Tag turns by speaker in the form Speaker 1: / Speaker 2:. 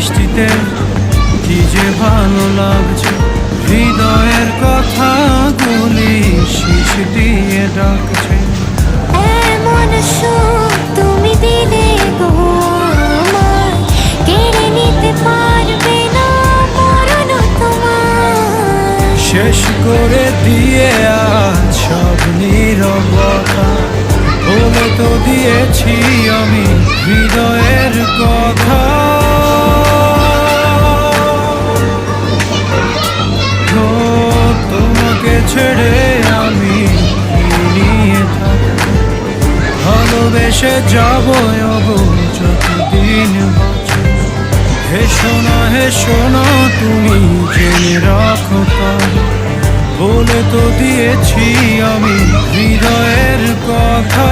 Speaker 1: বৃষ্টিতে কি যে ভালো লাগছে, হৃদয়ের কথাগুলি শিশ দিয়ে ডাকছে।
Speaker 2: এমন সুখ তুমি দিলে গো আমায়, কেড়ে নিতে পারবে না মরণ তোমার।
Speaker 1: শেষ করে দিয়ে আজ সব নীরবতা, বলে তো দিয়েছি আমি হৃদয়ের কথা। ও, তোমাকে ছেড়ে আমি নিয়ে থাকবো, ভালোবেসে যাবো যতদিন বাঁচব। হেসো না তুমি জেনে রাখো তাই, বলে তো দিয়েছি আমি হৃদয়ের কথা।